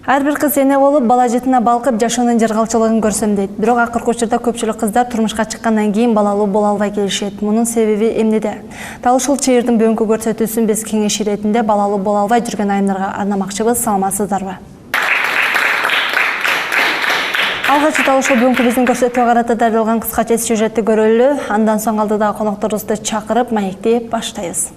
Ар бир кыз эне болуп, бала жетине балкып, жашоонун жаргалчылыгын көрсөм дейт. Бирок акыркы учурда көпчүлүк кыздар турмушка чыккандан кийин балалуу боло албай келишет. Мунун себеби эмнеде? Дал ушул чыйырдын бүгүнкү көрсөтүүсүн биз кеңеш иретинде балалуу боло албай жүргөн айымдарга арнамакчыбыз. Саламатсыздарбы? Алгач дал ушул бүгүнкү биздин көрсөтүүгө карата даярдалган кыскача сюжетти көрөлү. Андан соң алдыдагы конокторубузду чакырып, маекти баштайбыз.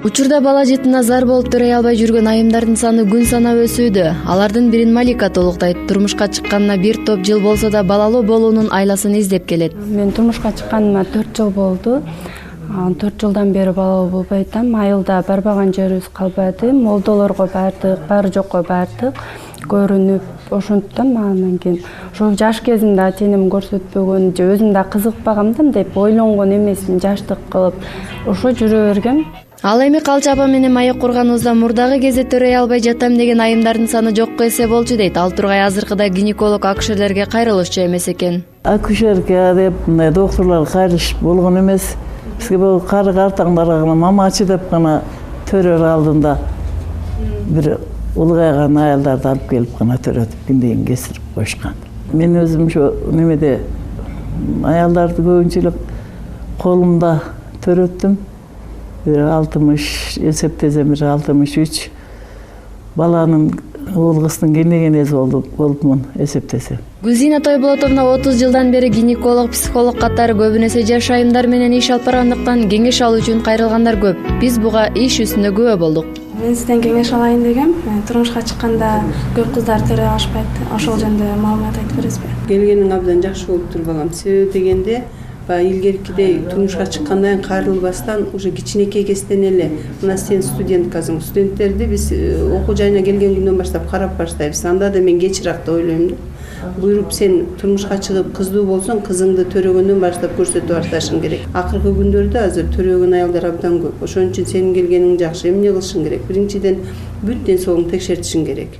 Учурда бала жетине зар болуп төрөй албай жүргөн айымдардын саны күн санап өсүүдө. Алардын бирин Малика толуктайт. Турмушка чыкканына бир топ жыл болсо да балалуу болуунун айласын издеп келет. Мен турмушка чыкканыма 4 жыл болду. 4 жылдан бери балалуу болбой атам. Айылда барбаган жерибиз калбады. Молдолорго бардык, бары жокко бардык. Көрүнүп, ошондуктан андан кийин ошол жаш кезимде ата-энем көрсөтпөгөн же өзүм да кызыкпагамдым деп ойлонгон эмесмин, жаштык кылып ошо жүрө бергем. Ал эми Калча апа менен маек курганыбызда мурдагы кезде төрөй албай жатам деген айымдардын саны жокко эсе болчу дейт. Ал тургай азыркыда гинеколог акушерлерге кайрылышчу эмес экен. Акушерге деп мындай доктурлар кайрылыш болгон эмес. Бизге бул кары картаңдарга гана мамачы деп гана төрөр алдында бир улгайган аялдарды алып келип гана төрөтүп күндейин кесирип коюшкан. Мен өзүм ошо немеде аялдарды көбүнчө колумда төрөттүм. 60 эсептесем 63 баланын уул кыздын кенегенеси болупмун эсептесем. Гүлзина Тойболотовна 30 жылдан бери гинеколог, психолог катары көбүнесе жаш айымдар менен иш алып баргандыктан кеңеш алуу үчүн кайрылгандар көп. Биз буга иш үстүндө күбө болдук. Мен сизден кеңеш алайын дегем. Турмушка чыкканда көп кыздар төрөй алышпайт. Ошол жөнүндө маалымат айтып бересизби? Келгениң абдан жакшы болуп тур балам. Себеби дегенде илгеркидей турмушка чыккандан кийин кайрылбастан уже кичинекей кезден эле мына сен студенткасың. Студенттерди биз окуу жайына келген күндөн баштап карап баштайбыз. Анда да мен кечирак деп ойлойм да. Буйруп сен турмушка чыгып кыздуу болсоң, кызыңды төрөгөндөн баштап көрсөтүп башташың керек. Акыркы күндөрдө азыр төрөгөн аялдар абдан көп. Ошон үчүн сенин келгениң жакшы. Эмне кылышың керек? Биринчиден бүт ден соолугуңду текшертишиң керек.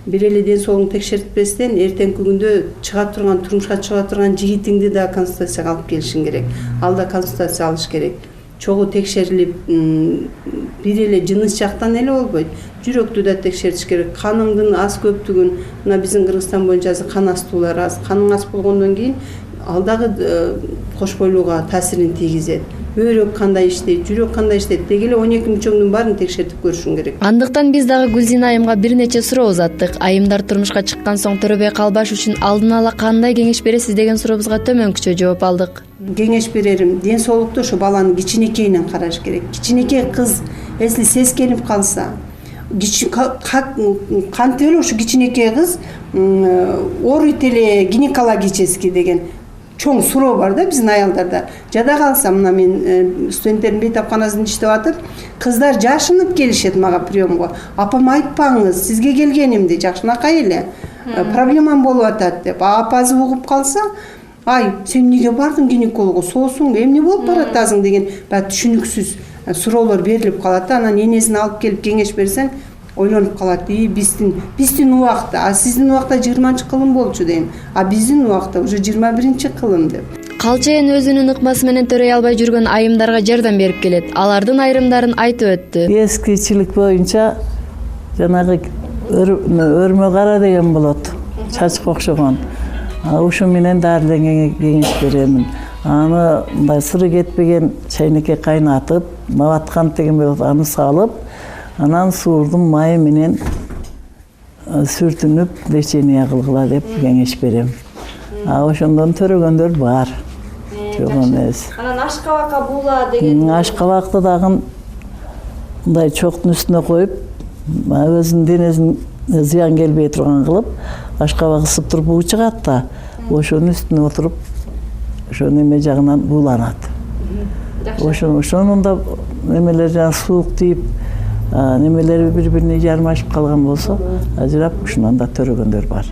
Бир эле ден соолугуңду текшертпестен эртеңки күндө чыга турган, турмушка чыга турган жигитиңди да консультацияга алып келишиң керек. Ал да консультация алыш керек. Чогуу текшерилип, бир эле жыныс жактан эле болбойт. Жүрөктү да текшертиш керек. Каныңдын аз көптүгүн, мына биздин Кыргызстан боюнча кан астуулар аз. Каның аз болгондон кийин ал дагы кош бойлууга таасирин тийгизет. Бөйрөк кандай иштейт, жүрөк кандай иштейт деги эле 12 мүчөңдүн баарын текшертип көрүшүң керек. Андыктан биз дагы Гүлзина айымга бир нече суроо узаттык. Айымдар турмушка чыккан соң төрөбөй калбаш үчүн алдын ала кандай кеңеш бересиз деген сурообузга төмөнкүчө жооп алдык. Кеңеш берерим, ден соолукту ошо баланы кичинекейинен караш керек. Кичинекей кыз если сескенип калса, кантип эле ушу кичинекей кыз ооройт эле гинекологический деген чоң суроо бар да биздин аялдарда. Жада калса, мына мен студенттердин бейтапканасында иштеп атып, кыздар жашынып келишет мага приемго. Апам айтпаңыз, сизге келгенимди, жакшынакай эле. Проблемам болуп атат деп. Апасы угуп калса, ай, сен эмнеге бардың гинекологго, соосуңбу, эмне болуп баратасың деген түшүнүксүз суроолор берилип калат да. Анан энесин алып келип кеңеш берсең, ойлонуп калат. Биздин убакта, сиздин убакта 20-кылым болчу дейм. Биздин убакта уже 21-кылым деп. Калча эне өзүнүн ыкмасы менен төрөй албай жүргөн айымдарга жардам берип келет. Алардын айрымдарын айтып өттү. Эскичилик боюнча жанагы өрмө кара деген болот. Чачка окшогон. Ушу менен дары кеңеш беремин. Аны мындай сыры кетпеген чайнекке кайнатып, маваткант деген болот, аны салып, анан суурдун майы менен сүртүнүп лечение кылгыла деп кеңеш берем. Ошондон төрөгөндөр бар. Жок эмес. Анан ашкабакка була деген. Ашкабакты дагы мындай чоктун үстүнө коюп, өзүнүн денесин зыян келбей турган кылып, ашкабак ысып туруп буу чыгат да, ошонун үстүнө отуруп, ошо неме жагынан бууланат. Ошонун да немелер жана суук тийип, немелери бири-бирине жармашып калган болсо, ажырап ушунан да төрөгөндөр бар.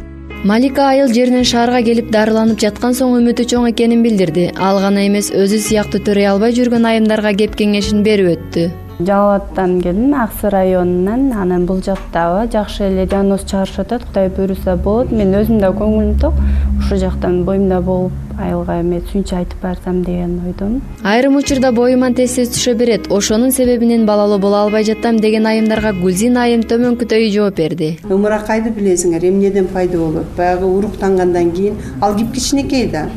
Малика айыл жеринен шаарга келип дарыланып жаткан соң үмүтү чоң экенин билдирди. Ал гана эмес, өзү сыяктуу төрөй албай жүргөн айымдарга кеп кеңешин берип өттү. Жалал Абадтан келдим, Аксы районунан. Анан бул жактабы жакшы эле диагноз чыгарышып атат. Кудай буйруса болот. Мен өзүм да көңүлүм ток. Ушул жактан боюмда болуп, айылга эме сүйүнчө айтып барсам деген ойдомун. Айрым учурда боюман тез түшө берет. Ошонун себебинен балалуу боло албай жатам деген айымдарга Гүлзин айым төмөнкүдөй жооп берди. Ымыракайды билесиңер, эмнеден пайда болот? Баягы уруктангандан кийин ал кип кичинекей да.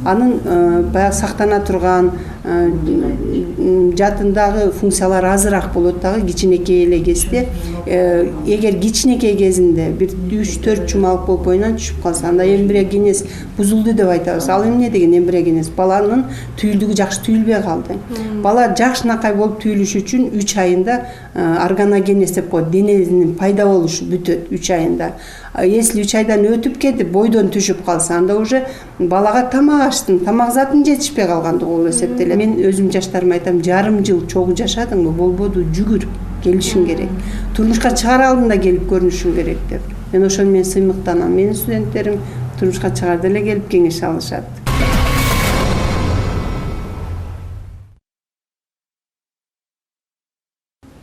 Анын баягы сактана турган жатындагы функциялар азыраак болот дагы кичинекей эле кезде. Эгер кичинекей кезинде бир 3-4 жумалык болуп боюнан түшүп калса, анда эмбриогенез бузулду деп айтабыз. Ал эмне деген эмбриогенез? Баланын түйүлдүгү жакшы түйүлбөй калды. Бала жакшынакай болуп түйүлүш үчүн 3 айында органогенез деп коет, дененин пайда болушу бүтөт 3 айында. Если 3 айдан өтүп кетип бойдон түшүп калса, анда уже балага тамак аштын, тамак затын жетишпей калгандыгы болуп эсептелет. Мен өзүм жаштарыма айтам, жарым жыл чогуу жашадыңбы, болбоду, жүгүр, келишиң керек. Турмушка чыгара алдында келип көрүнүшүң керек деп. Мен ошону мен сыймыктанам. Менин студенттерим турмушка чыгарды эле келип кеңеш алышат.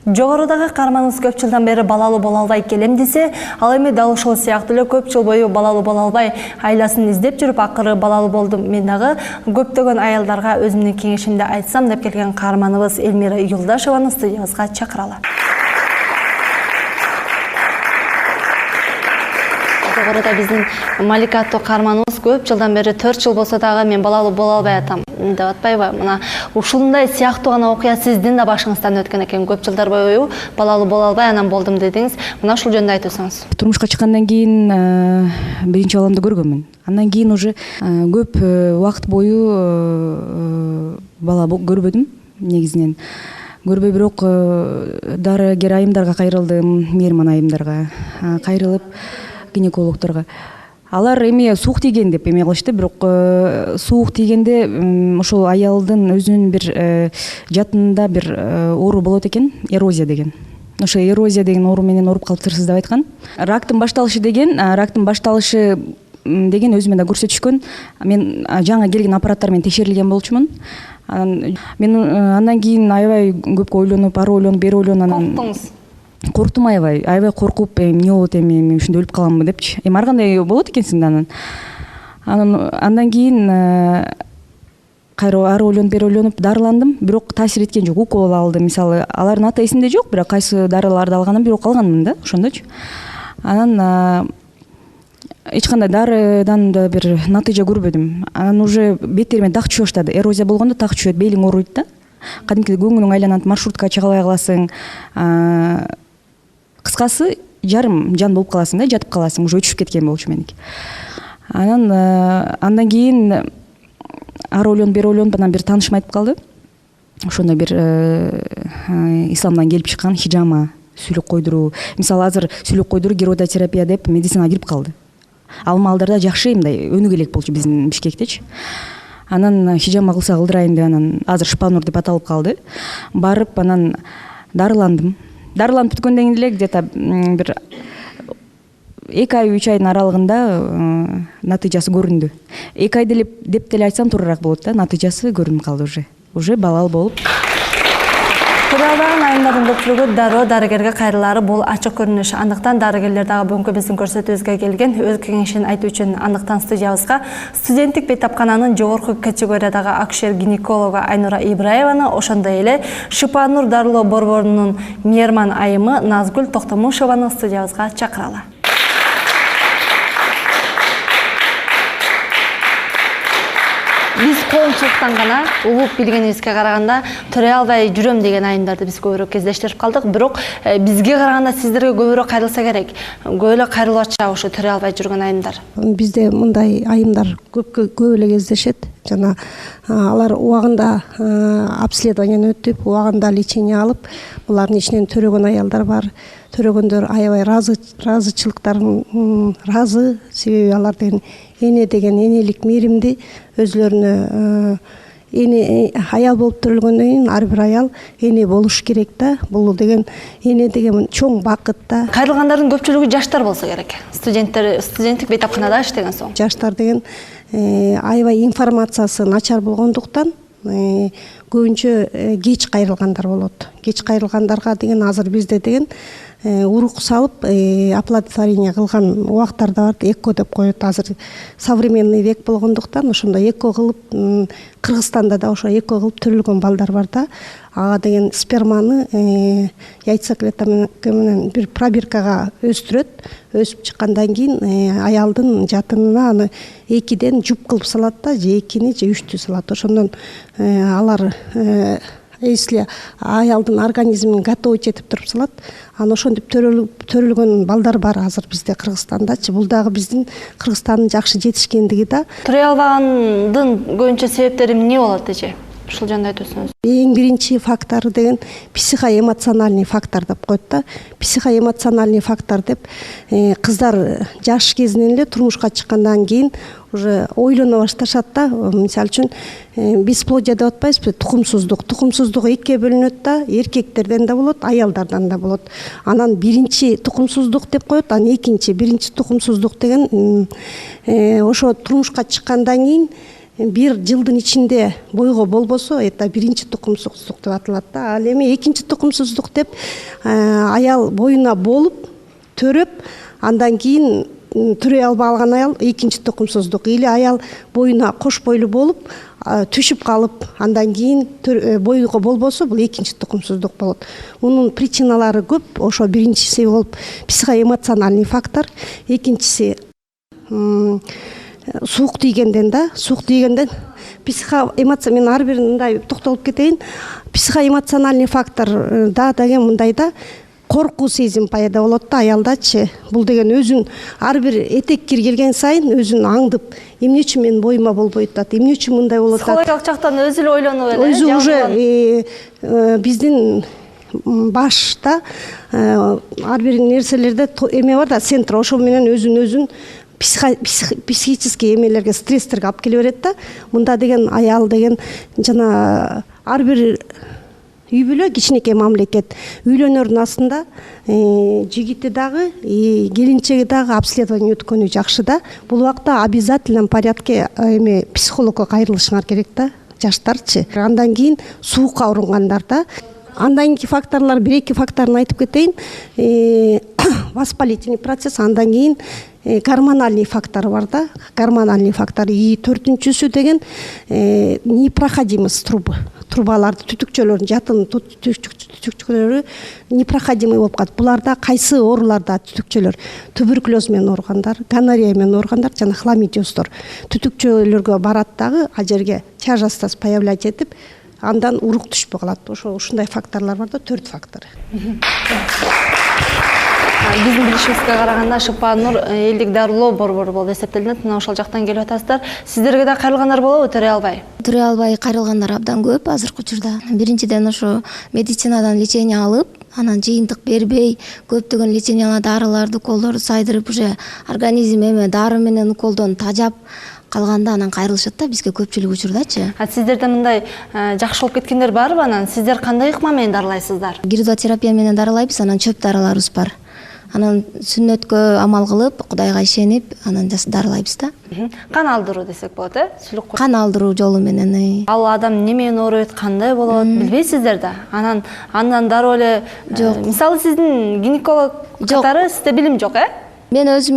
Жогорудагы каарманыбыз көп жылдан бери балалуу боло албай келем десе, ал эми дал ошол сыяктуу эле көп жыл бою балалуу боло албай айласын издеп жүрүп, акыры балалуу болдум. Мен дагы көптөгөн аялдарга өзүмдүн кеңешимди айтсам деп келген каарманыбыз Элмира Юлдашеваны студиябызга чакыралы. Жогоруда биздин Малика аттуу каарманыбыз көп жылдан бери 4 жыл болсо дагы мен балалуу боло албай атам деп атпайбы? Мына ушундай сыяктуу гана окуя сиздин да башыңыздан өткөн экен. Көп жылдар бою балалуу боло албай анан болдум дедиңиз. Мына ушул жөнүндө айтып өтсөңүз. Турмушка чыккандан кийин биринчи баламды көргөнмүн. Андан кийин уже көп убакыт бою бала көрбөдүм негизинен. Көрбөй, бирок дарыгер айымдарга кайрылдым, мейирман айымдарга кайрылып, гинекологторго. Алар эми суук тийген деп эме кылышты, бирок суук тийгенде ошол аялдын өзүнүн бир жатында бир оору болот экен, эрозия деген. Ошо эрозия деген оору менен ооруп калыптырсыз деп айткан. Рактын башталышы деген өзүмө да көрсөтүшкөн. Мен жаңы келген аппараттар менен текшерилген болчумун. Мен андан кийин аябай көп ойлонуп, ары ойлонуп, бери ойлонуп, анан корктум аябай коркуп, эмне болот эми ушунда өлүп каламбы депчи. Эми ар кандай болот экенсиң да анан. Андан кийин кайра ары ойлонуп, бери ойлонуп дарыландым, бирок таасир эткен жок. Укол алдым, мисалы, алардын аты эсимде жок, бирок кайсы дарыларды алганым, бирок алганмын да, ошондочу. Анан эч кандай дарыдан да бир натыйжа көрбөдүм. Анан уже беттериме дак түшө баштады. Эрозия болгондо так түшөт, белиң ооруйт да. Кадимкидей көңүлүң айланат, маршрутка чыга албай каласың. Кыскасы, жарым жан болуп каласың да, жатып каласың, уже өчүшүп кеткен болчу меники. Андан кийин ары ойлонуп, бери ойлонуп, анан бир таанышым айтып калды. Ошондой бир исламдан келип чыккан хижама, сүйлөк койдуруу. Мисалы, азыр сүйлөк койдуруу геродотерапия деп медицинага кирип калды. Ал маалдарда жакшы мындай өнүгө элек болчу биздин Бишкектечи. Анан хижама кылса кылдырайын деп, анан азыр Шпанур деп аталып калды. Барып, анан дарыландым. Дарыланып бүткөндөн кийин эле где-то бир 2 ай 3 айдын аралыгында натыйжасы көрүндү. 2 ай деп деле айтсам туурараак болот да, натыйжасы көрүнүп калды уже. Уже балалуу болуп. Туралдагы айымдардын көпчүлүгү дароо дарыгерге кайрылаары бул ачык көрүнүш. Андыктан дарыгерлер дагы бүгүнкү биздин көрсөтүүбүзгө келген, өз кеңешин айтуу үчүн андыктан студиябызга студенттик бейтапкананын жогорку категориядагы акушер-гинекологу Айнура Ибраеваны, ошондой эле Шипанур дарылоо борборунун мейирман айымы Назгүл Токтомушеваны студиябызга чакыралы. Биз коомчулуктан гана угуп билгенибизге караганда төрөй албай жүрөм деген айымдарды биз көбүрөөк кездештирип калдык. Бирок бизге караганда сиздерге көбүрөөк кайрылса керек. Көп эле кайрылып атышат ошо төрөй албай жүргөн айымдар. Бизде мындай айымдар көп эле кездешет. Жана алар убагында обследование өтүп, убагында лечение алып, булардын ичинен төрөгөн аялдар бар. Төрөгөндөр аябай разычылыктарын разы, себеби алар деген эне деген энелик мээримди өзүлөрүнө эне аял болуп төрөлгөндөн кийин ар бир аял эне болуш керек да. Бул деген эне деген чоң бакыт да. Кайрылгандардын көпчүлүгү жаштар болсо керек. Студенттик бейтапканада иштеген соң. Жаштар деген аябай информациясы начар болгондуктан көбүнчө кеч кайрылгандар болот. Кеч кайрылгандарга деген азыр бизде деген урук салып оплодотворение кылган убактар да бар. ЭКО деп коет. Азыр современный век болгондуктан ошондой ЭКО кылып, Кыргызстанда да ошо ЭКО кылып төрөлгөн балдар бар да. Ага деген сперманы яйцеклетка менен бир пробиркага өстүрөт. Өсүп чыккандан кийин аялдын жатынына аны 2ден жуп кылып салат да, же 2-ни же 3-тү салат. Ошондон алар если аялдын организмин готовить этип туруп салат, анан ошентип төрөлгөн балдар бар азыр бизде Кыргызстандачы. Бул дагы биздин Кыргызстандын жакшы жетишкендиги да. Турай албагандын көбүнчө себептери эмне болот эже? Ушул жөнүндө айтып өтсөңүз. Эң биринчи фактор деген психоэмоциональный фактор деп коет да. Психоэмоциональный фактор деп кыздар жаш кезинен эле турмушка чыккандан кийин уже ойлоно башташат да. Мисалы үчүн бесплодие деп атпайбызбы? Тукумсуздук. Тукумсуздук экиге бөлүнөт да. Эркектерден да болот, аялдардан да болот. Анан биринчи тукумсуздук деп коет, анан экинчи, биринчи тукумсуздук деген ошо турмушка чыккандан кийин бир жылдын ичинде бойго болбосо, это биринчи тукумсуздук деп аталат да. Ал эми экинчи тукумсуздук деп аял боюна болуп, төрөп, андан кийин төрөй албай алган аял экинчи тукумсуздук. Или аял боюна кош бойлуу болуп, түшүп калып, андан кийин бойго болбосо, бул экинчи тукумсуздук болот. Мунун причиналары көп. Ошо биринчиси болуп психоэмоциональный фактор, экинчиси суук тийгенден да. Суук тийгенден мен ар бирин мындай токтолуп кетейин. Психоэмоциональный фактор да деген мындай да, коркуу сезим пайда болот да аялдачы. Бул деген өзүн ар бир этек кир келген сайын өзүн аңдып, эмне үчүн менин боюма болбойт атат, эмне үчүн мындай болот атат. Психологиялык жактан өзү эле ойлонуп эле. Өзү уже биздин башта ар бир нерселерде эме бар да, центр, ошол менен өзүн психический эмелерге, стресстерге алып келе берет да. Мында деген аял деген жана ар бир үй бүлө кичинекей мамлекет. Үйлөнөрдүн астында жигити дагы, келинчеги дагы обследование өткөнү жакшы да. Бул убакта обязательном порядке психологко кайрылышыңар керек да, жаштарчы. Андан кийин суукка ауругандар да. Андан кийинки факторлор, бир-эки факторун айтып кетейин. Воспалительный процесс, андан кийин гормональный фактор бар да. Гормональный фактор. Төртүнчүсү деген непроходимость трубаларды, түтүкчөлөрдүн жатын түтүкчөлөрү непроходимый болуп калат. Буларда кайсы ооруларда түтүкчөлөр? Туберкулез менен ооругандар, гонорея менен ооругандар жана хламидиоздор түтүкчөлөргө барат дагы, а жерге тяжестость появлять этип, андан урук түшпөй калат. Ушундай факторлор бар да, 4 фактор. Биздин билишибизге караганда ШПА Нур элдик дарылоо борбору болуп эсептелинет. Мына ошол жактан келип атасыздар. Сиздерге да кайрылгандар болобу төрөй албай? Төрөй албай кайрылгандар абдан көп азыркы учурда. Биринчиден ошо медицинадан лечение алып, анан жыйынтык бербей, көптөгөн лечениялар, дарыларды, уколдорду сайдырып, уже организм дары менен уколдон тажап калганда анан кайрылышат да бизге көпчүлүк учурдачы. Сиздерде мындай жакшы болуп кеткендер барбы? Анан сиздер кандай ыкма менен дарылайсыздар? Гирудотерапия менен дарылайбыз, анан чөп дарыларыбыз бар. Анан сүннөткө амал кылып, Кудайга ишенип, анан дарылайбыз да. Кан алдыруу десек болот, сүлүк кан алдыруу жолу менен. Ал адам немен ооруйт, кандай болот, билбейсиздер да. Андан дароо эле мисалы сиздин гинеколог катары сизде билим жок, Мен өзүм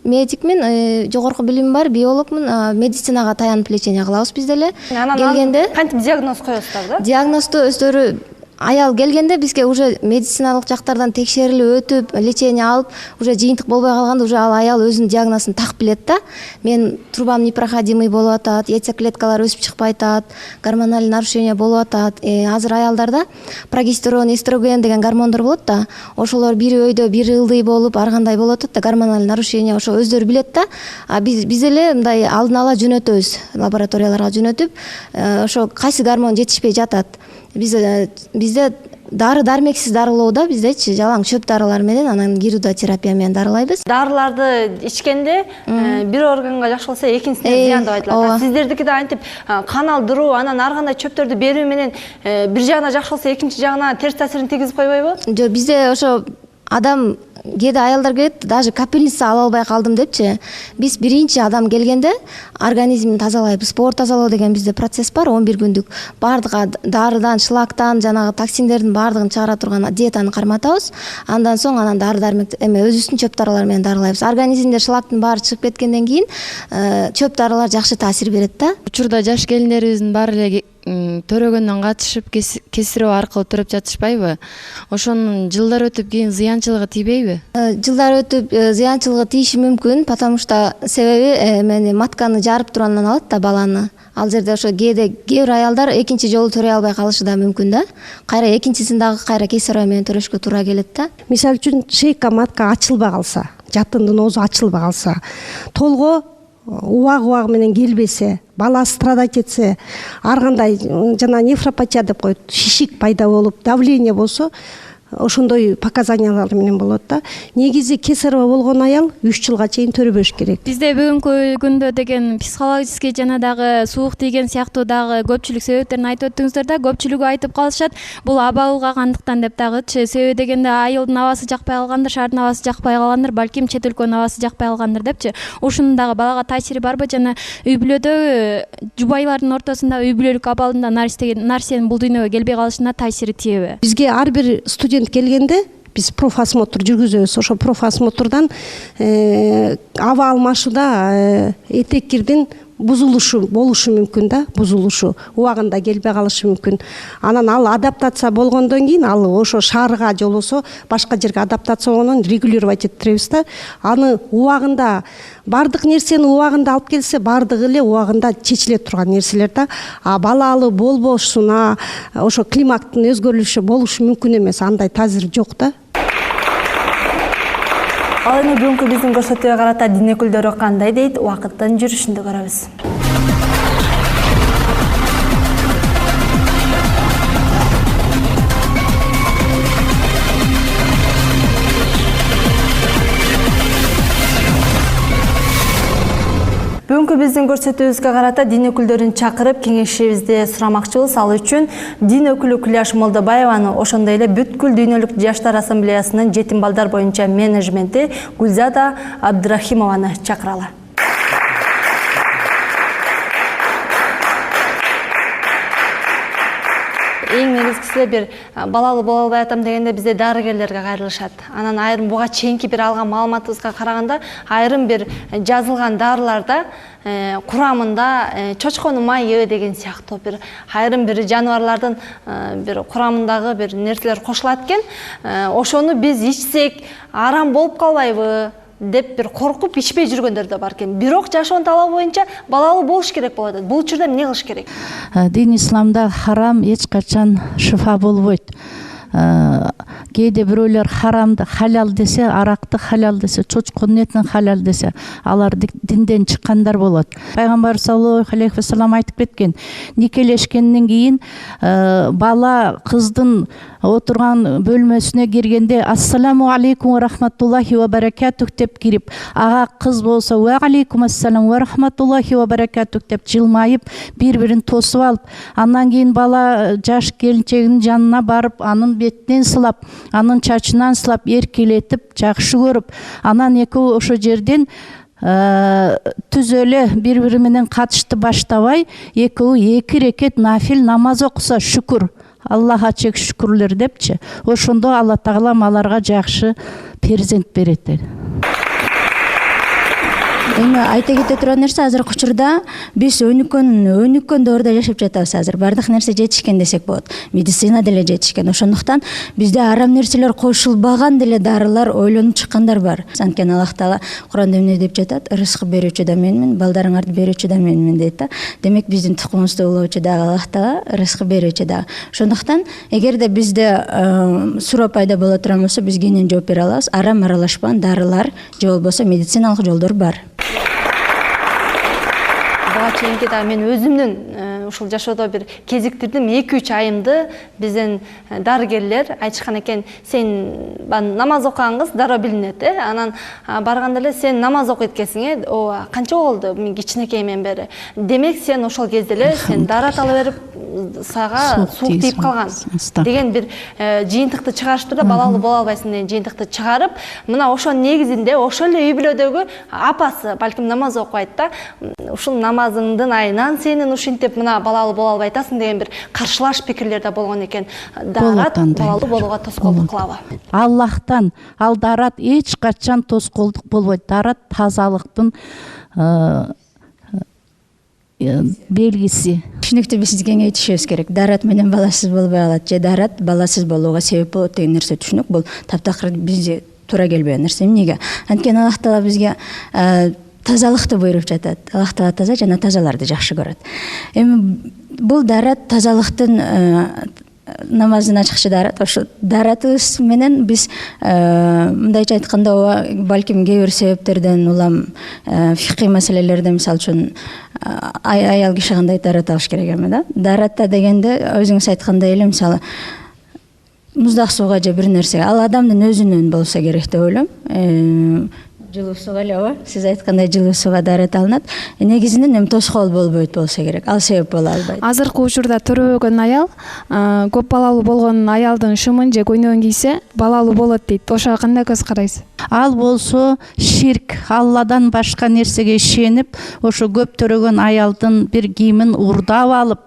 медикмин, жогорку билимим бар, биологмун, медицинага таянып лечение кылабыз биз деле. Келгенде кантип диагноз коесуздар да? Диагнозду өздөрү аял келгенде бизге уже медициналык жактардан текшерилип өтүп, лечение алып, уже жыйынтык болбой калганда уже ал аял өзүнүн диагнозун так билет да. Мен трубам непроходимый болуп атат, яйцеклеткалар өсүп чыкпай атат, гормональный нарушение болуп атат. Азыр аялдарда прогестерон, эстроген деген гормондор болот да. Ошолор бири өйдө, бири ылдый болуп, ар кандай болуп атат да, гормональный нарушение ошо өздөрү билет да. Биз эле мындай алдын ала жөнөтөбүз, лабораторияларга жөнөтүп, ошо кайсы гормон жетишпей жатат. Бизде дары дармексиз дарылоодо биздечи жалаң чөп дарылар менен, анан гирудотерапия менен дарылайбыз. Дарыларды ичкенде бир органга жакшы болсо экинчисине зыян деп айтылат. Сиздердики да антип кан алдыруу, анан ар кандай чөптөрдү берүү менен бир жагына жакшы болсо экинчи жагына терс таасирин тийгизип койбойбу? Жок, бизде ошо адам кээде аялдар келет, даже капельница ала албай калдым депчи. Биз биринчи адам келгенде организмин тазалайбыз. Спорт тазалоо деген бизде процесс бар, 11 күндүк. Бардыгы дарыдан, шлактан, жанагы токсиндердин бардыгын чыгара турган диетаны карматабыз. Андан соң анан дары-дармек өзүбүздүн чөп дарылар менен дарылайбыз. Организмде шлактын баары чыгып кеткенден кийин чөп дарылар жакшы таасир берет да. Учурда жаш келиндерибиздин баары эле төрөгөндөн катышып кесирип аркылуу төрөп жатышпайбы? Ошонун жылдар өтүп кийин зыянчылыгы тийбейби? Жылдар өтүп зыянчылыгы тийиши мүмкүн, потому что себеби матканы жарып турандан алат да баланы. Ал жерде ошо кээ бир аялдар экинчи жолу төрөй албай калышы да мүмкүн да. Кайра экинчисин дагы кайра кесарево менен төрөшкө туура келет да. Мисалы үчүн шейка матка ачылбай калса, жатындын оозу ачылбай калса, толго убак менен келбесе, бала страдать этсе, ар кандай жана нефропатия деп коет, шишик пайда болуп, давление болсо, ошондой показаниялар менен болот да. Негизи кесарево болгон аял 3 жылга чейин төрөбөш керек. Бизде бүгүнкү күндө деген психологический жана дагы суук тийген сыяктуу дагы көпчүлүк себептерин айтып өттүңүздөр да. Көпчүлүгү айтып калышат, бул аба ылгагандыктан деп дагычы. Себеби дегенде айылдын абасы жакпай калгандыр, шаардын абасы жакпай калгандыр, балким чет өлкөнүн абасы жакпай калгандыр депчи. Ушунун дагы балага таасири барбы? Жана үй бүлөдө жубайлардын ортосунда үй бүлөлүк абалында нарсенин бул дүйнөгө келбей калышына таасири тиеби? Бизге ар бир студент келгенде биз профосмотр жүргүзөбүз. Ошо профосмотрдан аба алмашууда этек кирдин бузулушу болушу мүмкүн да, бузулушу убагында келбей калышы мүмкүн. Анан ал адаптация болгондон кийин ал ошо шаарга же болбосо башка жерге адаптация болгондон регулировать эттеребиз да. Аны убагында бардык нерсени убагында алып келсе, бардыгы эле убагында чечиле турган нерселер да. А балалуу болбошуна, ошо климаттын өзгөрүлүшү болушу мүмкүн эмес, андай таасир жок да. Ал эми бүгүнкү биздин көрсөтүүгө карата дин өкүлдөрү кандай дейт, убакыттын жүрүшүндө көрөбүз. Бүгүнкү биздин көрсөтүүбүзгө карата дин өкүлдөрүн чакырып кеңешибизди сурамакчыбыз. Ал үчүн дин өкүлү Күләш Молдобаеваны, ошондой эле бүткүл дүйнөлүк жаштар ассамблеясынын жетим балдар боюнча менеджменти Гүлзада Абдрахимованы чакыралы. Эң негизгиси бир балалуу боло албай атам дегенде бизде дарыгерлерге кайрылышат. Анан айрым буга чейинки бир алган маалыматыбызга караганда айрым бир жазылган дарыларда курамында чочконун майы деген сыяктуу бир айрым бир жаныбарлардын бир курамындагы бир нерселер кошулат экен. Ошону биз ичсек арам болуп калбайбы деп бир коркуп ичпей жүргөндөр да бар экен. Бирок жашоонун талабы боюнча балалуу болуш керек болот. Бул учурда эмне кылыш керек? Дин исламда харам эч качан шифа болбойт. Кээде бирөөлөр харамды халал десе, аракты халал десе, чочконун этин халал десе, алар динден чыккандар болот. Пайгамбар саллаллаху алейхи вассалам айтып кеткен, никелешкенден кийин бала кыздын отурган бөлмөсүнө киргенде ассаламу алейкум ва рахматуллахи ва баракатух деп кирип, ага кыз болсо ва алейкум ассалам ва рахматуллахи ва баракатух деп жылмайып, бири-бирин тосуп алып, андан кийин бала жаш келинчегинин жанына барып, анын бетинен сылап, анын чачынан сылап, эркелетип, жакшы көрүп, анан экөө ошо жерден түзөлө бири-бири менен катышты баштабай, экөө 2 рекет нафил намаз окуса шүкүр, Аллаха чек шүкүрлөр депчи. Ошондо Алла Тағалам аларга жакшы перзент берет. Эми айта кете турган нерсе, азыркы учурда биз өнүккөн доордо жашап жатабыз. Азыр бардык нерсе жетишкен десек болот. Медицина деле жетишкен. Ошондуктан бизде арам нерселер кошулбаган деле дарылар ойлонуп чыккандар бар. Анткени Аллах Таала Куранда эмне деп жатат? Рызык берүүчү да менмин, балдарыңарды берүүчү да менмин дейт да. Демек биздин тукумубузду улоочу дагы Аллах Таала, рызык берүүчү дагы. Ошондуктан эгерде бизде суроо пайда боло турган болсо, биз кийинен жооп бере алабыз. Арам аралашпаган дарылар же болбосо медициналык жолдор бар. Буга чейинки да мен өзүмдүн ушул жашоодо бир кезиктирдим 2-3 айымды. Бизден дарыгерлер айтышкан экен, сен намаз окуган кыз дароо билинет, анан барганда эле сен намаз окуйт экенсиң, ооба канча болду мен кичинекейимден бери. Демек сен ошол кезде эле сен дарат ала берип сага суук тийип калган деген бир жыйынтыкты чыгарыштыр да, балалуу боло албайсың деген жыйынтыкты чыгарып, мына ошонун негизинде ошол эле үй бүлөдөгү апасы балким намаз окубайт да, ушул намазыңдын айынан сенин ушинтип мына балалуу боло албай атасың деген бир каршылаш пикирлер да болгон экен. Дарат балалуу болууга тоскоолдук кылабы? Аллахтан ал дарат эч качан тоскоолдук болбойт. Дарат тазалыктын белгиси. Түшүнүктүү биз кеңейтишибиз керек. Дарат менен баласыз болбой калат же дарат баласыз болууга себеп болот деген нерсе түшүнүк. Бул таптакыр бизге туура келбеген нерсе. Эмнеге? Анткени Аллах Таала бизге тазалыкты буйруп жатат. Аллах Таала таза жана тазаларды жакшы көрөт. Эми бул дарат тазалыктын намазын ачыкчы дарат. Ошо даратыбыз менен биз мындайча айтканда балким кээ бир себептерден улам фикый маселелерде мисалы үчүн аял киши кандай дарат алыш керек эми да. Даратта дегенде өзүңүз айткандай эле мисалы муздак сууга же бир нерсеге ал адамдын өзүнөн болсо керек деп ойлойм. Жылуу сууга эле ооба, сиз айткандай жылуу сууга дарат алынат. Негизинен эми тоскоол болбойт болсо керек. Ал себеп боло албайт. Азыркы учурда төрөбөгөн аял көп балалуу болгон аялдын шумун же көйнөгүн кийсе балалуу болот дейт. Ошого кандай көз карайсыз? Ал болсо ширк, Алладан башка нерсеге ишенип, ошо көп төрөгөн аялдын бир кийимин урдап алып,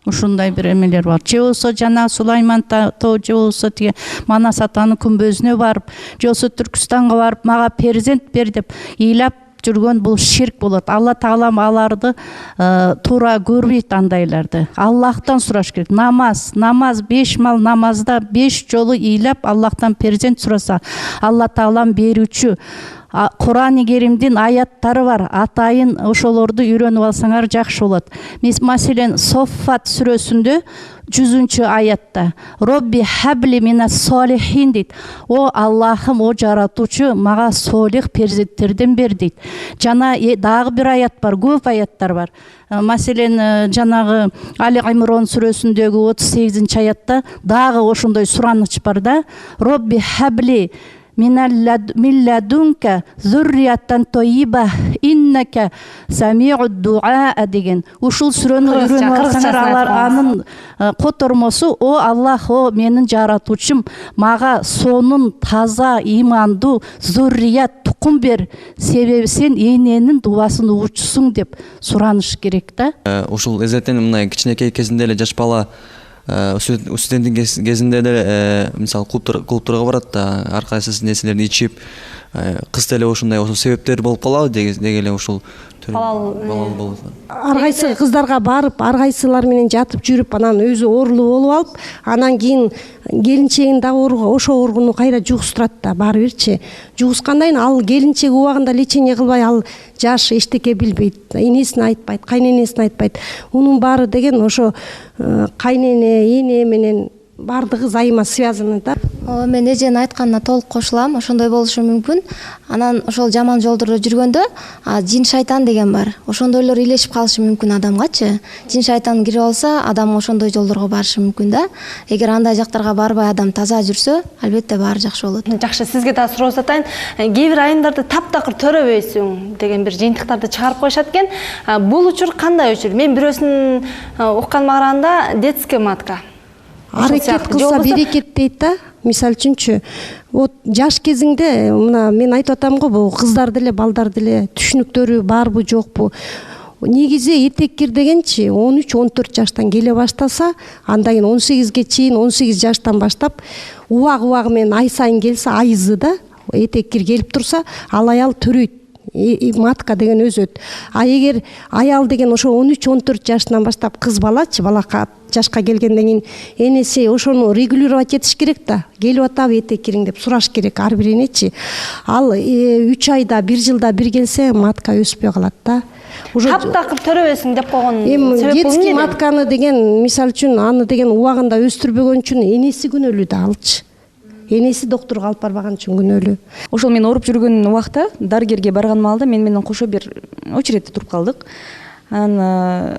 ушундай бир эмелер бар. Же болсо жана Сулайман тоо, же болсо тиги Манас атанын күмбөзүнө барып, же болсо Түркүстанга барып, мага перзент бер деп ыйлап жүргөн бул ширк болот. Алла Таалам аларды туура көрбөйт андайларды. Аллахтан сураш керек. Намаз 5 мал намазда 5 жолу ыйлап Аллахтан перзент сураса, Алла Таалам берүүчү. Кур'ан-ы Керимдин аяттары бар. Атайын ошолорду үйрөнүп алсаңар жакшы болот. Маселен Соффат сүрөсүндө 100 аятта Робби хабли минас солихин дейт. О Аллахым, о жаратуучу, мага солих перзенттерден бер дейт. Жана дагы бир аят бар, көп аяттар бар. Маселен жанагы Али Имрон сүрөсүндөгү 38 аятта дагы ошондой сураныч бар да. Робби хабли милладунка зуррияттан тойиба иннака самиуд дуа деген. Ушул сүрөнү үйрөнүп алсаңар, алар анын котормосу о Аллах, о менин жаратуучум, мага сонун таза имандуу зуррият тукум бер, себеби сен эненин дубасын угучусуң деп сураныш керек да. Ушул эзетен мына кичинекей кезинде эле жаш бала студенттин кезинде деле мисалы клубтарга барат да, ар кайсы нерселерди ичип, кыз деле ошондой себептер болуп калабы деги эле ушул балалуу болот. Ар кайсы кыздарга барып, ар кайсылар менен жатып жүрүп, анан өзү оорулуу болуп алып, анан кийин келинчегин дагы ошо ооргуну кайра жугуштурат да, баары бирчи. Жугускандан ал келинчеги убагында лечение кылбай, ал жаш эчтеке билбейт, энесине айтпайт, кайненесине айтпайт. Мунун баары деген ошо кайнене, эне менен бардыгы взаимосвязаны да. Мен эженин айтканына толук кошулам. Ошондой болушу мүмкүн. Анан ошол жаман жолдордо жүргөндө жин шайтан деген бар. Ошондойлор илешип калышы мүмкүн адамгачы. Жин шайтан кирип алса, адам ошондой жолдорго барышы мүмкүн да. Эгер андай жактарга барбай адам таза жүрсө, албетте баары жакшы болот. Жакшы, сизге да суроо атайын. Кээ бир айымдарды таптакыр төрөбөйсүң деген бир жыйынтыктарды чыгарып коюшат экен. Бул учур кандай учур? Мен бирөөсүн укканыма караганда детская матка. Аракет кылса берекет дейт да. Мисалы үчүнчү, вот жаш кезиңде мына мен айтып атам го, бул кыздар деле, балдар деле түшүнүктөрү барбы, жокпу? Негизи этеккир дегенчи 13-14 жаштан келе баштаса, андан кийин 18ге чейин 18 жаштан баштап убагы менен ай сайын келсе, айызы да этеккир келип турса, ал аял төрөйт. Матка деген өзөт. Эгер аял деген ошо 13-14 жашынан баштап кыз балачы, балака жашка келгенден кийин энеси ошону регулировать этиш керек да. Келип атабы этеккириң деп сураш керек ар бир энечи. Ал 3 айда, 1 жылда бир келсе, матка өспөй калат да. Таптакыр төрөбөсүң деп койгон себеп детский матканы деген, мисалы үчүн, аны деген убагында өстүрбөгөн үчүн энеси күнөөлүү да алчы. Энеси доктурга алып барбаган үчүн күнөөлүү. Ошол мен ооруп жүргөн убакта дарыгерге барган маалда мен менен кошо бир очередте туруп калдык. Анан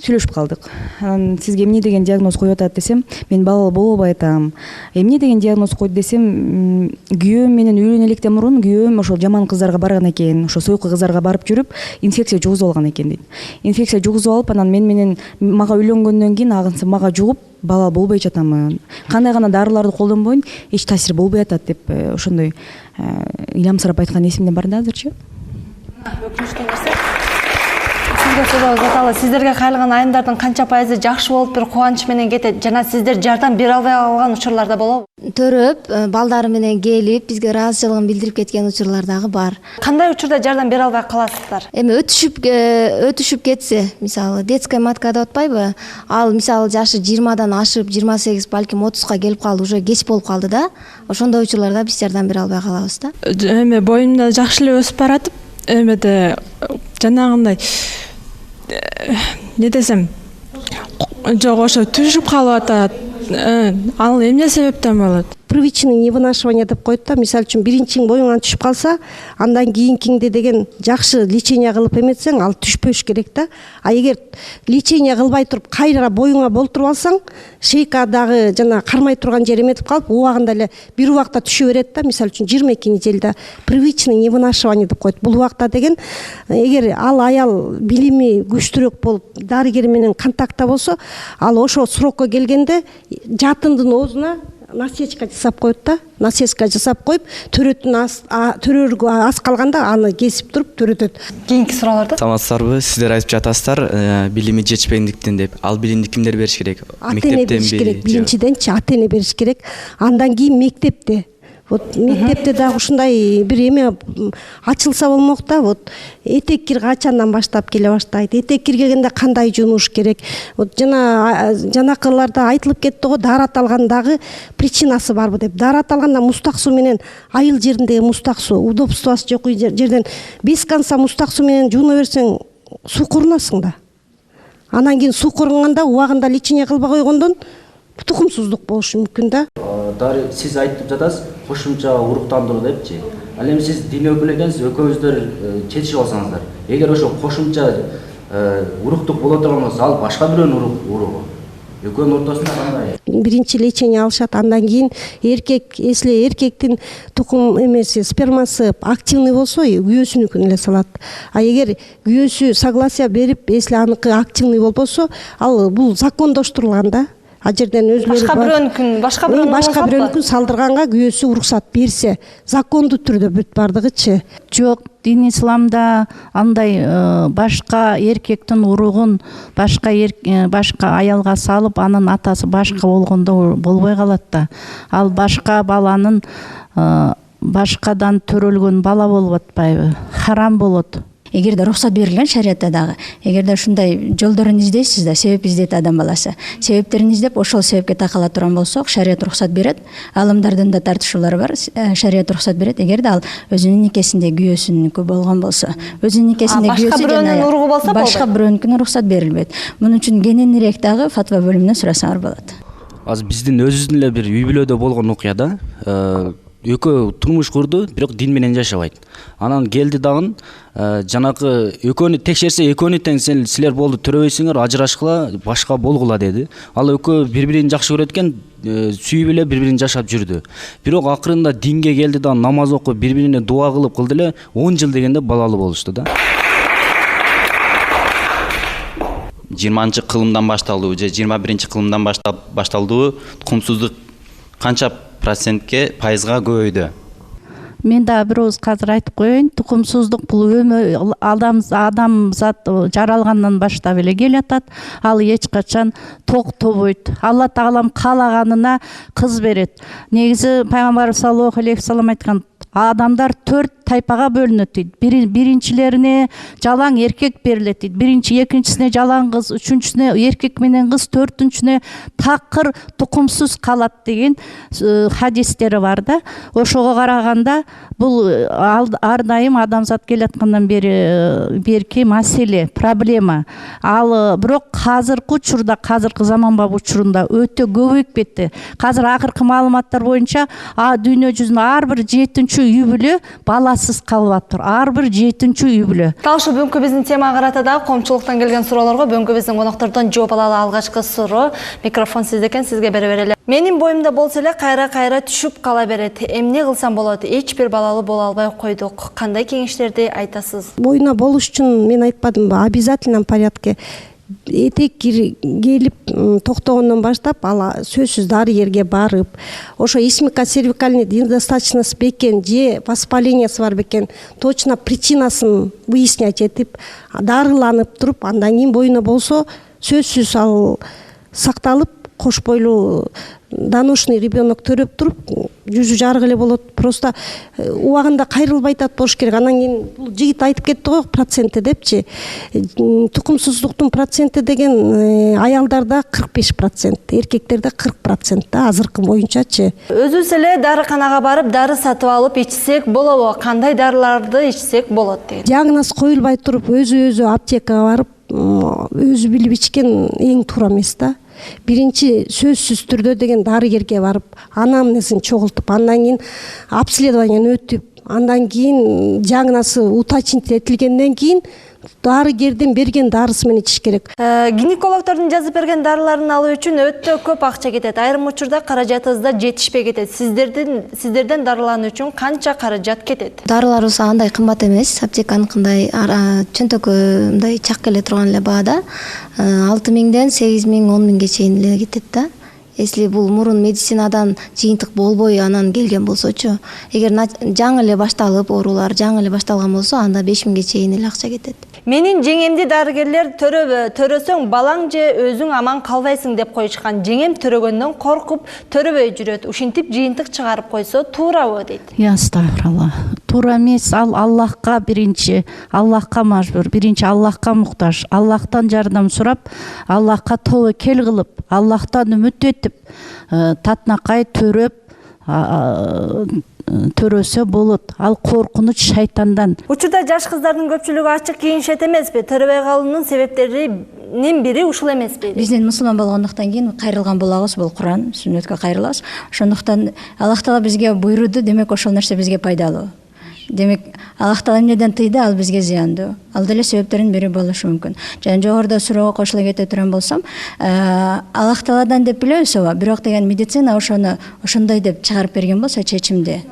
сүйлөшүп калдык. Анан сизге эмне деген диагноз коюп атат десем, мен балалуу болбой атам. Эмне деген диагноз койду десем, күйөөм менен үйлөнө электен мурун күйөөм ошол жаман кыздарга барган экен, ошо сойку кыздарга барып жүрүп, инфекция жугузуп алган экен дейт. Инфекция жугузуп алып, анан мага үйлөнгөндөн кийин агынсы мага жугуп, бала болбой жатамын. Кандай гана дарыларды колдонбойн, эч таасир болбой атат деп ошондой ыйламсырап айткан эсимде бар да азырчы. Өкүнүчтүү нерсе. Сизге сурабыз аталы, сиздерге кайрылган айымдардын канча пайызы жакшы болуп бир кубанч менен кетет жана сиздер жардам бере албай калган учурларда болобу? Төрөп, балдары менен келип, бизге ыраазычылыгын билдирип кеткен учурлар дагы бар. Кандай учурда жардам бере албай каласыздар? Эми өтүшүп кетсе, мисалы детская матка деп атпайбы? Ал мисалы жашы 20дан ашып, 28 балким 30га келип калды, уже кеч болуп калды да. Ошондой учурларда биз жардам бере албай калабыз да. Эми боюмда жакшы эле өсүп баратып, эмеде жанагындай не десем, жок ошо түшүп калып атат. Ал эмне себептен болот? Привычный невынашивание деп коет да. Мисалы үчүн биринчиң боюңан түшүп калса, андан кийинкиңде деген жакшы лечение кылып эметсең, ал түшпөш керек да. А эгер лечение кылбай туруп кайра боюңа болтуруп алсаң, шейкадагы жана кармай турган жери эметип калып, убагында эле бир убакта түшө берет да. Мисалы үчүн 22 неделда привычный невынашивание деп коет. Бул убакта деген эгер ал аял билими күчтүүрөөк болуп, дарыгер менен контактта болсо, ал ошо срокко келгенде жатындын оозуна насечка жасап коет да. Насечка жасап коюп, төрөргө аз калганда аны кесип туруп төрөтөт. Кийинки суроолорду. Саламатсыздарбы? Сиздер айтып жатасыздар, билими жетишпегендиктен деп. Ал билимди кимдер бериш керек? Ата-эне бериш керек. Биринчиденчи ата-эне бериш керек. Андан кийин мектепте. Вот мектепте дагы ушундай бир эме ачылса болмок да. Вот этек кир качандан баштап келе баштайт. Этек кир келгенде кандай жуунуш керек. Вот жанакыларда айтылып кетти го, дары аталгандагы причинасы барбы деп. Дары аталганда мустак суу менен айыл жериндеги мустак суу, удобствосы жок жерден 5 конца мустак суу менен жууна берсең, суу корунасың да. Анан кийин суу корунганда убагында лечение кылбай койгондон тукумсуздук болушу мүмкүн да. Дары сиз айтып жатасыз, кошумча уруктандыруу депчи. Ал эми сиз дин өкүлү экенсиз, экөөңүздөр чечишип алсаңыздар. Эгер ошо кошумча уруктук боло турган болсо, ал башка бирөөнүн уругу. Экөөнүн ортосунда кандай? Биринчи лечение алышат, андан кийин эркек, если эркектин тукум эмеси, спермасы активный болсо, күйөөсүнүкүн эле салат. А эгер күйөөсү согласие берип, если аныкы активный болбосо, ал бул закондоштурулган да. А жерден өзүлөрү башка бирөөнүкүн салдырганга күйөөсү уруксат берсе, закондуу түрдө бүт бардыгычы. Жок, дин исламда андай башка эркектин уругун башка аялга салып, анын атасы башка болгондо болбой калат да. Ал башка баланын башкадан төрөлгөн бала болуп атпайбы? Харам болот. Эгерде уруксат берилген шариатта дагы, эгерде ушундай жолдорун издейсиз да, себеп издейт адам баласы. Себептерин издеп, ошол себепке такала турган болсок, шариат уруксат берет. Алымдардын да тартышуулары бар. Шариат уруксат берет, эгерде ал өзүнүн никесинде күйөөсүнүкү болгон болсо. Өзүнүн никесинде күйөөсү жана уругу болсо, башка бирөөнүкүнө уруксат берилбейт. Мунун үчүн кененирээк дагы фатва бөлүмүнөн сурасаңар болот. Азыр биздин өзүбүздүн эле бир үй бүлөдө болгон окуя да. Экөө турмуш курду, бирок дин менен жашабайт. Анан келди дагы жанакы экөөнү текшерсе, экөөнү тең силер болду төрөбөйсүңөр, ажырашкыла, башка болгула деди. Ал экөө бири-бирин жакшы көрөт экен, сүйүп эле бири-бирин жашап жүрдү. Бирок акырында динге келди да, намаз окуп, бири-бирине дуа кылып кылды эле, 10 жыл дегенде балалуу болушту да. 20-кылымдан башталды же 21-кылымдан башталды тукумсуздук канча процентке, пайызга көбөйдү? Мен да бир ооз казыр айтып коеюн, тукумсуздук бул адамзат жаралгандан баштап эле келатат. Ал эч качан токтобойт. Алла Таалам каалаганына кыз берет. Негизи пайгамбарыбыз саллаллаху алейхи вассалам айткан, адамдар 4 тайпага бөлүнөт дейт. Биринчилерине жалаң эркек берилет дейт. Биринчи, экинчисине жалаң кыз, үчүнчүсүнө эркек менен кыз, төртүнчүсүнө такыр тукумсуз калат деген хадистери бар да. Ошого караганда бул ар дайым адамзат келаткандан берки маселе, проблема. Ал бирок азыркы учурда, азыркы заманбап учурунда өтө көбөйүп кетти. Азыр акыркы маалыматтар боюнча дүйнө жүзүнүн ар бир 7-чү үй бүлө баласыз калып атыр. Ар бир 7-чү үй бүлө. Дал ушул бүгүнкү биздин темага карата да коомчулуктан келген суроолорго бүгүнкү биздин коноктордон жооп алалы. Алгачкы суроо. Микрофон сизде экен, сизге бере берели. Менин боюмда болсо эле кайра түшүп кала берет. Эмне кылсам болот? Эч бир балалуу боло албай койдук. Кандай кеңештерди айтасыз? Боюна болуш үчүн мен айтпадымбы, обязательном порядке этек келип токтогондон баштап ала сөзсүз дарыгерге барып, ошо исмико-cerвикальный недостаточность бекен же воспалениеси бар бекен, точно причинасын выяснять этип, дарыланып туруп, андан кийин боюна болсо сөзсүз ал сакталып, кош бойлуу доношный ребенок төрөп туруп, жүзү жарык эле болот. Просто убагында кайрылбай атат болуш керек. Анан кийин бул жигит айтып кетти го проценти депчи. Тукумсуздуктун проценти деген аялдарда 45%, эркектерде 40% да азыркы боюнчачы. Өзүбүз эле дарыканага барып, дары сатып алып ичсек болобу? Кандай дарыларды ичсек болот дейт. Диагноз коюлбай туруп, өзү аптекага барып, өзү билип ичкен эң туура эмес да. Биринчи сөзсүз түрдө деген дарыгерге барып, анамнезин чогултуп, андан кийин обследованияны өтүп, андан кийин диагнозу уточнить этилгенден кийин дарыгердин берген дарысы менен ичиш керек. Гинекологдордун жазып берген дарыларын алуу үчүн өтө көп акча кетет. Айрым учурда каражатыбызда жетишпей кетет. Сиздерден дарылануу үчүн канча каражат кетет? Дарыларыбыз андай кымбат эмес. Аптеканыкындай чөнтөккө мындай чак келе турган эле баада 6000ден 8000, 10000ге чейин эле кетет да. Если бул мурун медицинадан жыйынтык болбой анан келген болсочу, эгер жаңы эле башталып, оорулар жаңы эле башталган болсо, анда 5000ге чейин эле акча кетет. Менин жеңемди дарыгерлер төрөбү, төрөсөң балаң же өзүң аман калбайсың деп коюшкан. Жеңем төрөгөндөн коркуп төрөбөй жүрөт. Ушинтип жыйынтык чыгарып койсо туурабы дейт. Астагфиралла. Туура эмес, ал Аллахка биринчи, Аллахка мажбур, биринчи Аллахка муктаж. Аллахтан жардам сурап, Аллахка тобокел кылып, Аллахтан үмүт этип, татнакай төрөп төрөсө болот. Ал коркунуч шайтандан. Учурда жаш кыздардын көпчүлүгү ачык кийинишет эмеспи? Төрөбөй калуунун себептеринин бири ушул эмеспи? Бизден мусулман болгондуктан кийин кайрылган болобуз, бул Куран, сүннөткө кайрылабыз. Ошондуктан Аллах Таала бизге буйруду, демек ошол нерсе бизге пайдалуу. Демек Аллах Таала эмнеден тыйды, ал бизге зыяндуу. Ал деле себептердин бири болушу мүмкүн. Жана жогоруда суроого кошула кете турган болсом, Аллах Тааладан деп билебиз ооба, бирок деген медицина ошону ошондой деп чыгарып берген болсо чечимди.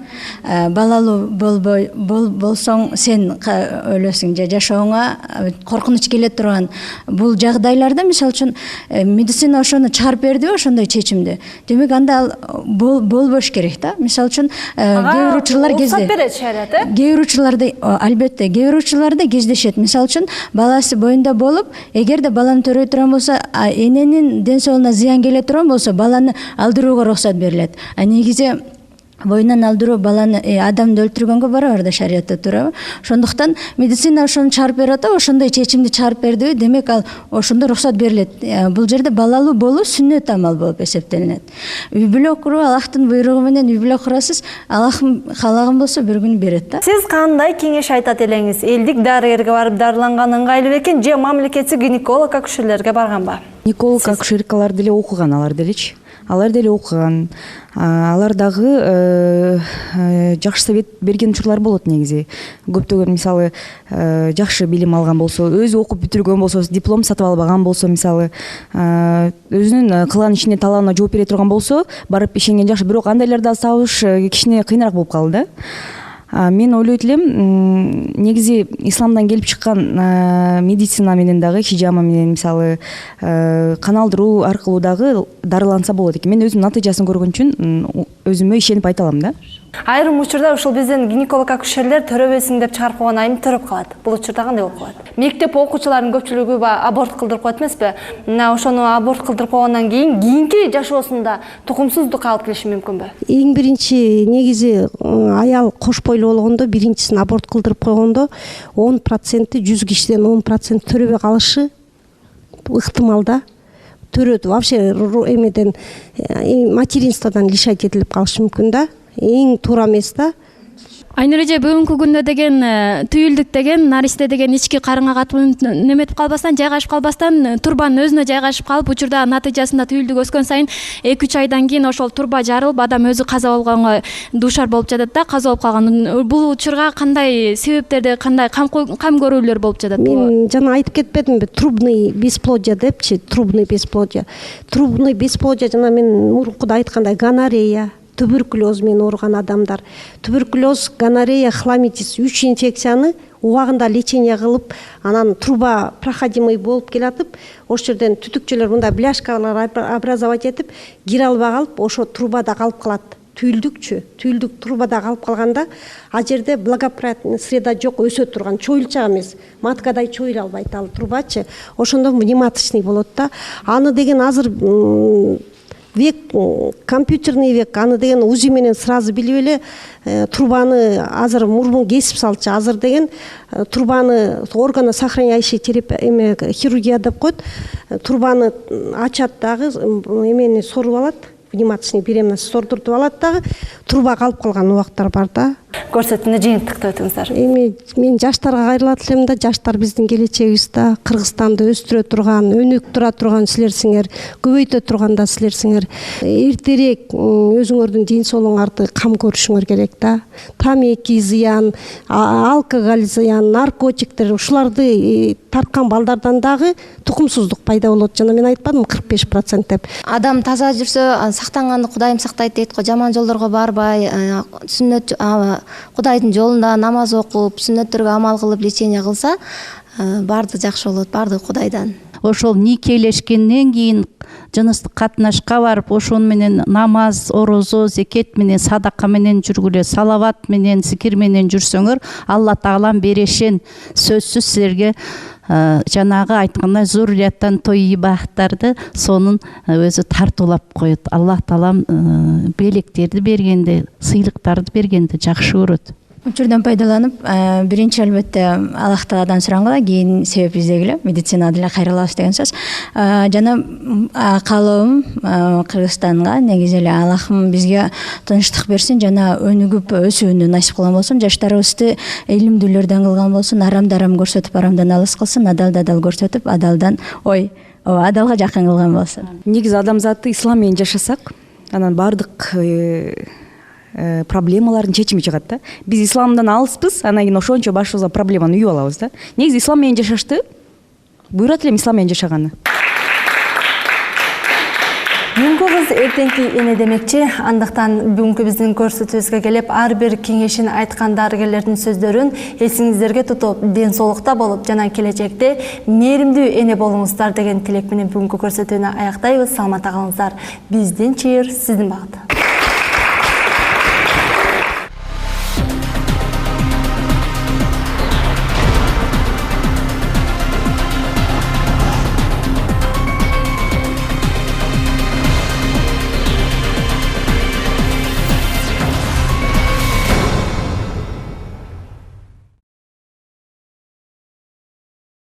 Балалуу болсоң сен өлөсүң же жашооңа коркунуч келе турган бул жагдайларда, мисалы үчүн медицина ошону чыгарып берди, ошондой чечимди. Демек анда ал болбош керек да. Мисалы үчүн кээ бир учурлар кезде кээ бир учурларда албетте кээ бир учурларда кездешет. Мисалы үчүн баласы боюнда болуп, эгерде баланы төрөй турган болсо, эненин ден соолугуна зыян келе турган болсо, баланы алдырууга уруксат берилет. Негизи боюнан алдыруу баланы адамды өлтүргөнгө барабар да шариятта, туурабы? Ошондуктан медицина ошону чыгарып берип атат, ошондой чечимди чыгарып берди, демек ал ошондо уруксат берилет. Бул жерде балалуу болуу сүннөт амал болуп эсептелинет. Үй бүлө куруу Аллахтын буйругу менен үй бүлө курасыз, Аллах каалаган болсо бир күн берет да. Сиз кандай кеңеш айтат элеңиз? Элдик дарыгерге барып дарыланган ыңгайлуу бекен же мамлекеттик гинеколог акушерлерге барганбы? Гинеколог акушеркалар деле окуган, алар делечи. Алар деле окуган. Алар дагы жакшы совет берген учурлар болот негизи. Көптөгөн мисалы жакшы билим алган болсо, өзү окуп бүтүргөн болсо, диплом сатып албаган болсо, мисалы өзүнүн кылган ишине талабына жооп бере турган болсо, барып ишенген жакшы. Бирок андайларды табыш кичине кыйыныраак болуп калды да. Мен ойлойт элем, негизи исламдан келип чыккан медицина менен дагы, хижама менен, мисалы кан алдыруу аркылуу дагы дарыланса болот экен. Мен өзүм натыйжасын көргөн үчүн өзүмө ишенип айта алам да. Айрым учурда ушул биздин гинеколог акушерлер төрөбөйсүң деп чыгарып койгон айым төрөп калат. Бул учурда кандай болуп калат? Мектеп окуучуларынын көпчүлүгү аборт кылдырып коет эмеспи? Мына ошону аборт кылдырып койгондон кийинки жашоосунда тукумсуздукка алып келиши мүмкүнбү? Эң биринчи негизи аял кош бойлуу болгондо, биринчисин аборт кылдырып койгондо 10%, 100 кишиден 10% төрөбөй калышы ыктымал да. Төрөт вообще эмеден материнстводон лишать этилип калышы мүмкүн да. Эң туура эмес да. Айнур эже, бүгүнкү күндө деген түйүлдүк деген наристе деген ички карынга катып неметип калбастан, жайгашып калбастан турбанын өзүнө жайгашып калып, учурда натыйжасында түйүлдүк өскөн сайын 2-3 айдан кийин ошол турба жарылып, адам өзү каза болгонго дуушар болуп жатат да, каза болуп калган. Бул учурга кандай себептерде кандай кам көрүүлөр болуп жатат? Мен жана айтып кетпедимби, трубный бесплодие депчи, трубный бесплодие. Трубный бесплодие жана мен мурункуда айткандай гонорея, туберкулез менен ооруган адамдар. Туберкулез, гонорея, хламидис 3 инфекцияны убагында лечение кылып, анан труба проходимый болуп келатып, ошол жерден түтүкчөлөр мындай бляшкалар образовать этип, кире албай калып, ошо трубада калып калат. Түйүлдүк трубада калып калганда, а жерде благоприятный среда жок, өсө турган, чоюлчак эмес. Маткадай чоюла албайт ал трубачы. Ошондо внематочный болот да. Аны деген азыр век, компьютерный век, аны деген УЗИ менен сразу билип эле трубаны азыр мурмун кесип салчу. Азыр деген трубаны органа сохраняющий хирургия деп коет. Трубаны ачат дагы, эмени соруп алат. Внематочный беременность сордуртуп алат дагы, труба калып калган убактар бар да. Көрсөтүүнү жыйынтыктап өтүңүздөр. Мен жаштарга кайрылат элем да, жаштар биздин келечегибиз да, Кыргызстанды өстүрө турган, өнүк тура турган силерсиңер, көбөйтө турган да силерсиңер. Эртерээк өзүңөрдүн ден соолугуңарды кам көрүшүңөр керек да. Тамеки зыян, алкоголь зыян, наркотиктер, ушуларды тарткан балдардан дагы тукумсуздук пайда болот. Жана мен айтпадым 45% деп. Адам таза жүрсө, сактанганды Кудайым сактайт дейт го, жаман жолдорго барбай, сүннөт Кудайдын жолунда намаз окуп, сүннөттөргө амал кылып, лечение кылса, баардыгы жакшы болот, баардыгы Кудайдан. Ошол никелешкенден кийин жыныстык катнашка барып, ошон менен намаз, орозо, зекет менен, садака менен жүргүлө, салават менен, зикир менен жүрсөңөр, Алла Таалам берешен сөзсүз силерге жанагы айткандай зуррияттан тойибаттарды сонун өзү тартуулап коет. Алла Таалам белектерди бергенде, сыйлыктарды бергенде жакшы көрөт. Учурдан пайдаланып, биринчи албетте Аллах Тааладан сурангыла, кийин себеп издегиле, медицинага деле кайрылабыз деген сөз. Жана каалоом Кыргызстанга негизи эле Аллахым бизге тынчтык берсин, жана өнүгүп өсүүнү насип кылган болсун, жаштарыбызды илимдүүлөрдөн кылган болсун, арамдарам көрсөтүп, арамдан алыс кылсын, адал көрсөтүп, адалдан адалга жакын кылган болсун. Негизи адамзатты ислам менен жашасак, анан баардык проблемалардын чечими чыгат да. Биз исламдан алыспыз, анан кийин ошончо башыбызга проблеманы үйүп алабыз да. Негизи ислам менен жашашты буйрат элем, ислам менен жашаганы. Бүгүнкү кыз эртеңки эне демекчи, андыктан бүгүнкү биздин көрсөтүүбүзгө келип, ар бир кеңешин айткан дарыгерлердин сөздөрүн эсиңиздерге тутуп, ден соолукта болуп, жана келечекте мээримдүү эне болуңуздар деген тилек менен бүгүнкү көрсөтүүнү аяктайбыз. Саламатта калыңыздар. Биздин чыйыр сиздин багыт.